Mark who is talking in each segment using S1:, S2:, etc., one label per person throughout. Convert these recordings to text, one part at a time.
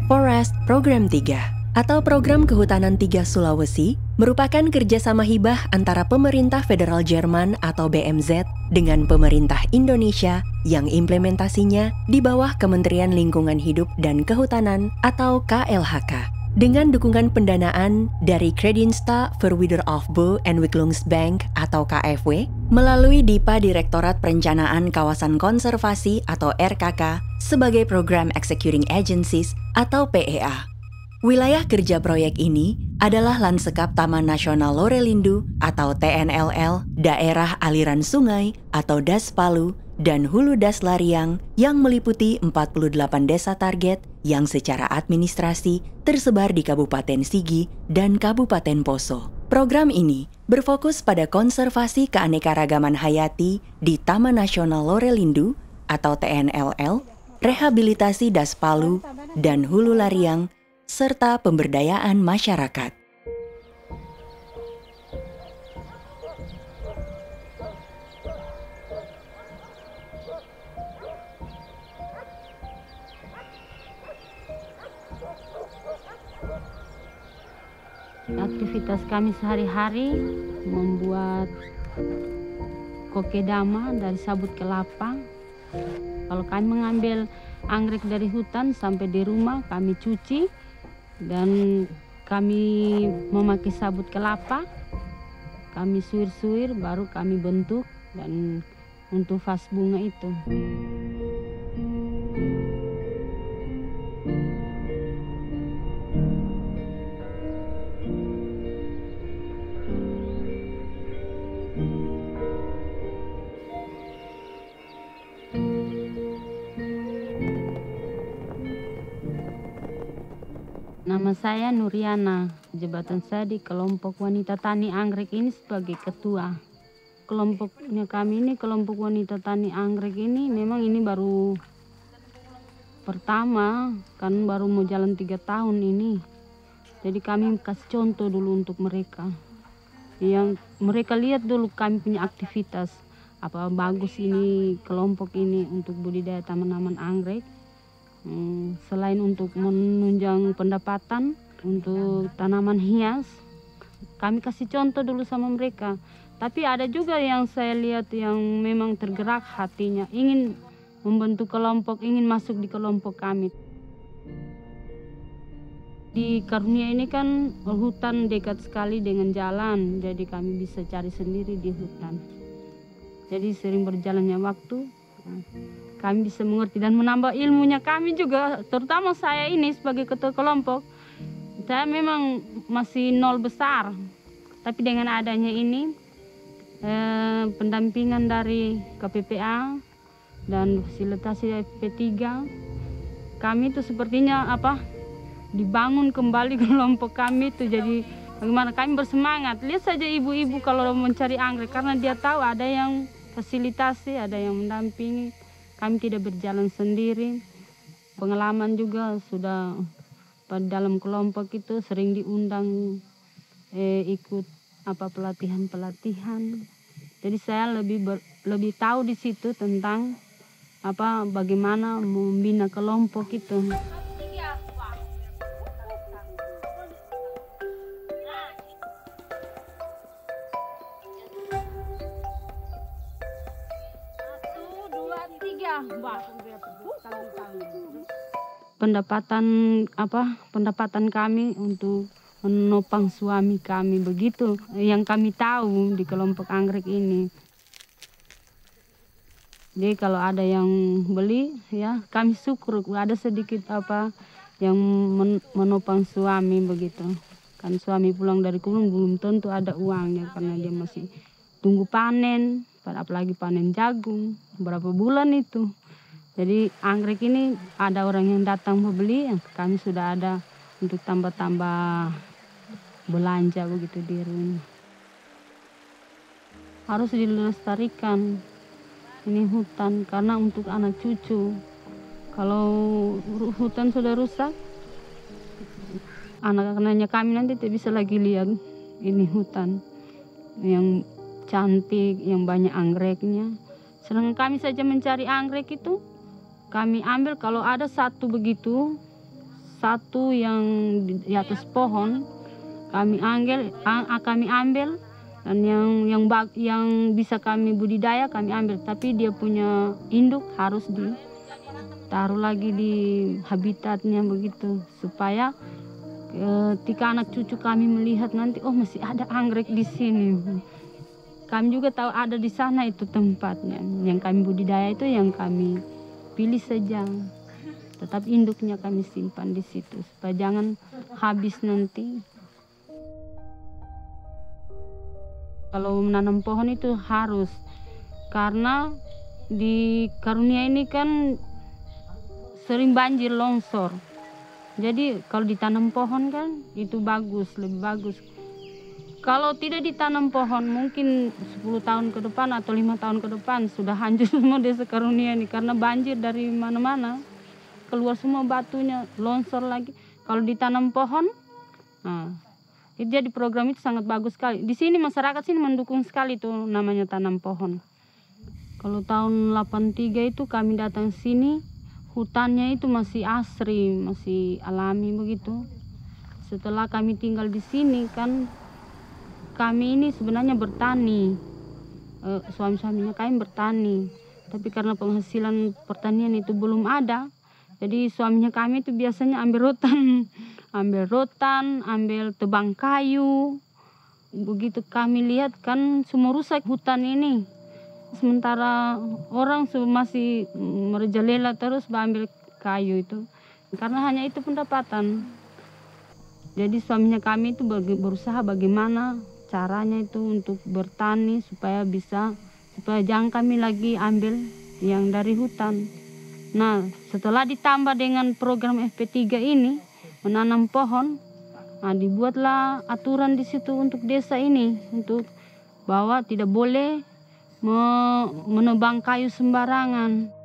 S1: Forest Program 3 atau Program Kehutanan 3 Sulawesi merupakan kerjasama hibah antara pemerintah federal Jerman atau BMZ dengan pemerintah Indonesia yang implementasinya di bawah Kementerian Lingkungan Hidup dan Kehutanan atau KLHK. Dengan dukungan pendanaan dari Kredinsta Verwijderaafbouw en Ontwikkelingsbank atau KFW melalui DIPA Direktorat Perencanaan Kawasan Konservasi atau RKK sebagai Program Executing Agencies atau PEA. Wilayah kerja proyek ini adalah Lansekap Taman Nasional Lorelindu atau TNLL, Daerah Aliran Sungai atau Das Palu, dan Hulu Das Lariang yang meliputi 48 desa target yang secara administrasi tersebar di Kabupaten Sigi dan Kabupaten Poso. Program ini berfokus pada konservasi keanekaragaman hayati di Taman Nasional Lorelindu atau TNLL, rehabilitasi Das Palu dan Hulu Lariang, serta pemberdayaan masyarakat.
S2: Aktivitas kami sehari-hari membuat kokedama dari sabut kelapa. Kalau kami mengambil anggrek dari hutan sampai di rumah kami cuci dan kami memakai sabut kelapa, kami suir-suir baru kami bentuk dan untuk vas bunga itu. Nama saya Nuriana, jabatan saya di kelompok wanita tani anggrek ini sebagai ketua. Kelompoknya kami ini, kelompok wanita tani anggrek ini memang ini baru pertama, kan baru mau jalan 3 tahun ini. Jadi kami kasih contoh dulu untuk mereka. Yang mereka lihat dulu kami punya aktivitas, apa bagus ini kelompok ini untuk budidaya tanaman anggrek. Selain untuk menunjang pendapatan untuk tanaman hias, kami kasih contoh dulu sama mereka. Tapi ada juga yang saya lihat yang memang tergerak hatinya, ingin membentuk kelompok, ingin masuk di kelompok kami. Di Karunia ini kan hutan dekat sekali dengan jalan, jadi kami bisa cari sendiri di hutan. Jadi sering berjalannya waktu, kami bisa mengerti dan menambah ilmunya kami juga, terutama saya ini sebagai ketua kelompok. Saya memang masih nol besar, tapi dengan adanya ini pendampingan dari KPPA dan fasilitasi FP3, kami itu sepertinya dibangun kembali kelompok kami itu. Jadi bagaimana kami bersemangat. Lihat saja ibu-ibu kalau mencari anggrek, karena dia tahu ada yang fasilitasi, ada yang mendampingi. Kami tidak berjalan sendiri. Pengalaman juga sudah dalam kelompok itu sering diundang ikut pelatihan-pelatihan. Jadi saya lebih tahu di situ tentang bagaimana membina kelompok itu. Pendapatan kami untuk menopang suami kami, begitu yang kami tahu di kelompok anggrek ini. Jadi kalau ada yang beli, ya kami syukur ada sedikit yang menopang suami begitu. Kan suami pulang dari kebun belum tentu ada uangnya karena dia masih tunggu panen, apalagi panen jagung berapa bulan itu. Jadi anggrek ini ada orang yang datang membeli, kami sudah ada untuk tambah-tambah belanja begitu di rumah. Harus dilestarikan ini hutan karena untuk anak cucu. Kalau hutan sudah rusak, anak-anaknya kami nanti tidak bisa lagi lihat ini hutan yang cantik, yang banyak anggreknya. Sedangkan kami saja mencari anggrek itu, kami ambil kalau ada satu begitu, satu yang di atas pohon kami ambil, dan yang bisa kami budidaya kami ambil, tapi dia punya induk harus ditaruh lagi di habitatnya begitu, supaya ketika anak cucu kami melihat nanti, oh masih ada anggrek di sini. Kami juga tahu ada di sana itu tempatnya. Yang kami budidaya itu yang kami pilih saja. Tetap induknya kami simpan di situ supaya jangan habis nanti. Kalau menanam pohon itu harus, karena di Karunia ini kan sering banjir longsor. Jadi kalau ditanam pohon kan itu bagus, lebih bagus. Kalau tidak ditanam pohon mungkin 10 tahun ke depan atau 5 tahun ke depan sudah hancur semua desa Karunia ini, karena banjir dari mana-mana. Keluar semua batunya, longsor lagi. Kalau ditanam pohon, itu jadi program itu sangat bagus sekali. Di sini masyarakat sini mendukung sekali tuh namanya tanam pohon. Kalau tahun 83 itu kami datang sini, hutannya itu masih asri, masih alami begitu. Setelah kami tinggal di sini kan, kami ini sebenarnya bertani, suami-suaminya kami bertani, tapi karena penghasilan pertanian itu belum ada, jadi suaminya kami itu biasanya ambil rotan, ambil tebang kayu. Begitu kami lihat kan semua rusak hutan ini, sementara orang masih merajalela terus ambil kayu itu, karena hanya itu pendapatan. Jadi suaminya kami itu berusaha bagaimana caranya itu untuk bertani supaya jangan kami lagi ambil yang dari hutan. Nah, setelah ditambah dengan program FP3 ini menanam pohon, dibuatlah aturan di situ untuk desa ini, untuk bahwa tidak boleh menebang kayu sembarangan.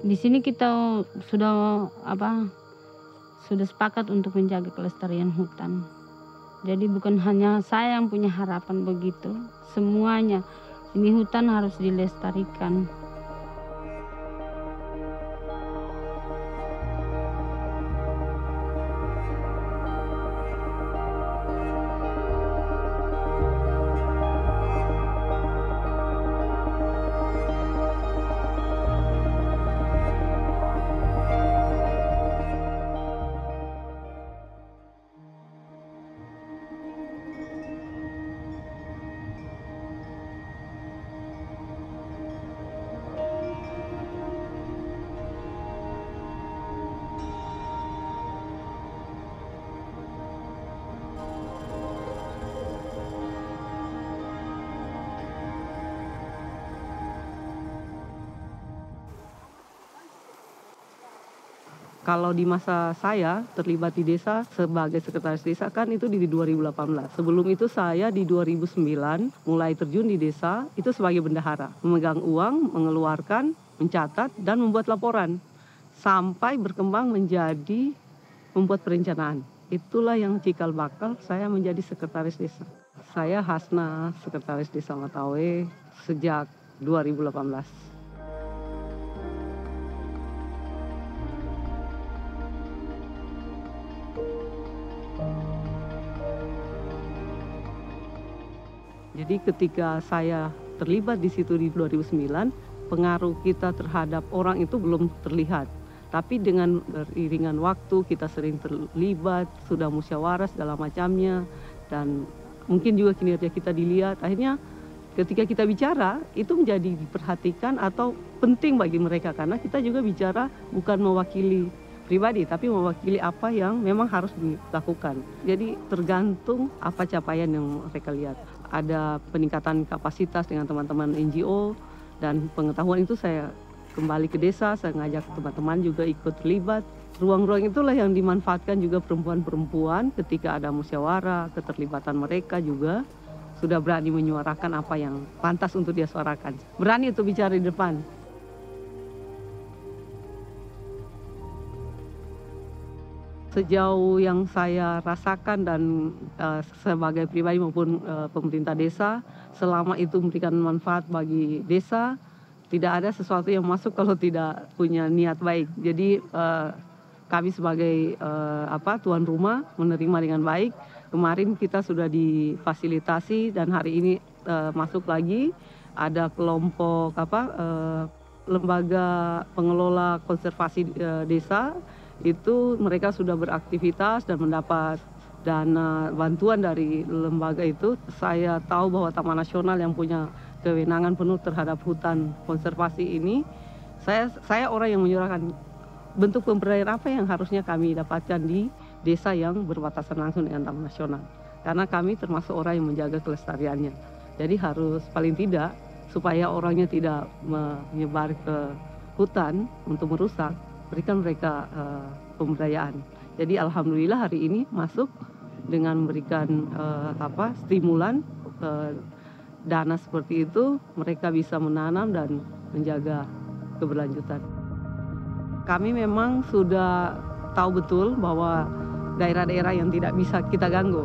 S2: Di sini kita sudah sepakat untuk menjaga kelestarian hutan. Jadi bukan hanya saya yang punya harapan begitu, semuanya. Ini hutan harus dilestarikan.
S3: Kalau di masa saya terlibat di desa sebagai sekretaris desa kan itu di 2018. Sebelum itu saya di 2009 mulai terjun di desa itu sebagai bendahara. Memegang uang, mengeluarkan, mencatat, dan membuat laporan. Sampai berkembang menjadi membuat perencanaan. Itulah yang cikal bakal saya menjadi sekretaris desa. Saya Hasna, sekretaris desa Matawe sejak 2018. Jadi ketika saya terlibat di situ di 2009, pengaruh kita terhadap orang itu belum terlihat. Tapi dengan beriringan waktu kita sering terlibat, sudah musyawarah segala macamnya, dan mungkin juga kinerja kita dilihat. Akhirnya ketika kita bicara itu menjadi diperhatikan atau penting bagi mereka, karena kita juga bicara bukan mewakili pribadi, tapi mewakili apa yang memang harus dilakukan. Jadi tergantung apa capaian yang mereka lihat. Ada peningkatan kapasitas dengan teman-teman NGO, dan pengetahuan itu saya kembali ke desa, saya ngajak teman-teman juga ikut terlibat. Ruang-ruang itulah yang dimanfaatkan juga perempuan-perempuan ketika ada musyawarah, keterlibatan mereka juga sudah berani menyuarakan apa yang pantas untuk dia suarakan. Berani untuk bicara di depan. Sejauh yang saya rasakan dan sebagai pribadi maupun pemerintah desa, selama itu memberikan manfaat bagi desa, tidak ada sesuatu yang masuk kalau tidak punya niat baik. Jadi kami sebagai tuan rumah menerima dengan baik. Kemarin kita sudah difasilitasi dan hari ini masuk lagi ada kelompok lembaga pengelola konservasi desa. Itu mereka sudah beraktivitas dan mendapat dana bantuan dari lembaga itu. Saya tahu bahwa Taman Nasional yang punya kewenangan penuh terhadap hutan konservasi ini, saya orang yang menyurahkan bentuk pemberdayaan apa yang harusnya kami dapatkan di desa yang berbatasan langsung dengan Taman Nasional. Karena kami termasuk orang yang menjaga kelestariannya. Jadi harus paling tidak supaya orangnya tidak menyebar ke hutan untuk merusak, berikan mereka pemberdayaan. Jadi alhamdulillah hari ini masuk dengan memberikan stimulan dana seperti itu, mereka bisa menanam dan menjaga keberlanjutan. Kami memang sudah tahu betul bahwa daerah-daerah yang tidak bisa kita ganggu.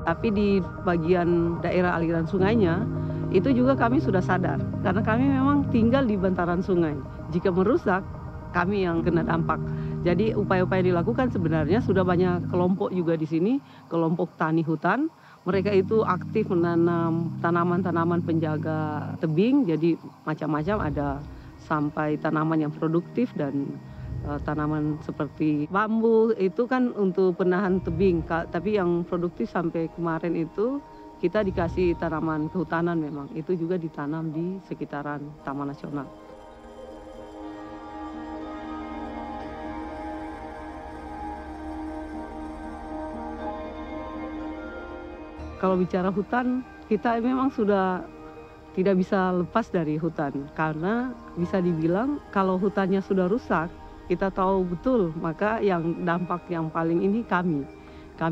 S3: Tapi di bagian daerah aliran sungainya, itu juga kami sudah sadar. Karena kami memang tinggal di bantaran sungai. Jika merusak, kami yang kena dampak. Jadi upaya-upaya yang dilakukan sebenarnya sudah banyak kelompok juga di sini, kelompok tani hutan. Mereka itu aktif menanam tanaman-tanaman penjaga tebing, jadi macam-macam, ada sampai tanaman yang produktif dan tanaman seperti bambu itu kan untuk penahan tebing. Tapi yang produktif sampai kemarin itu kita dikasih tanaman kehutanan memang. Itu juga ditanam di sekitaran Taman Nasional. Kalau bicara hutan, kita memang sudah tidak bisa lepas dari hutan. Karena bisa dibilang kalau hutannya sudah rusak, kita tahu betul, maka yang dampak yang paling ini kami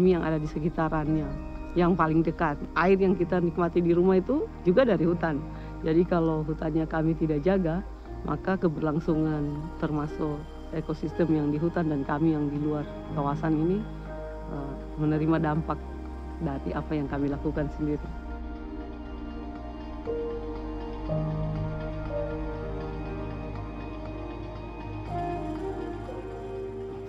S3: yang ada di sekitarannya, yang paling dekat. Air yang kita nikmati di rumah itu juga dari hutan. Jadi kalau hutannya kami tidak jaga, maka keberlangsungan termasuk ekosistem yang di hutan dan kami yang di luar kawasan ini menerima dampak dari apa yang kami lakukan sendiri.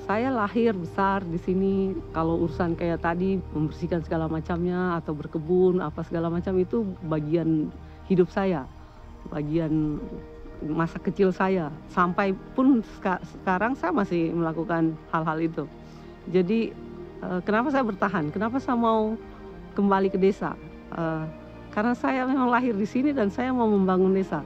S3: Saya lahir besar di sini. Kalau urusan kayak tadi membersihkan segala macamnya atau berkebun apa segala macam itu bagian hidup saya, bagian masa kecil saya. Sampai pun sekarang saya masih melakukan hal-hal itu. Jadi kenapa saya bertahan? Kenapa saya mau kembali ke desa? Karena saya memang lahir di sini dan saya mau membangun desa.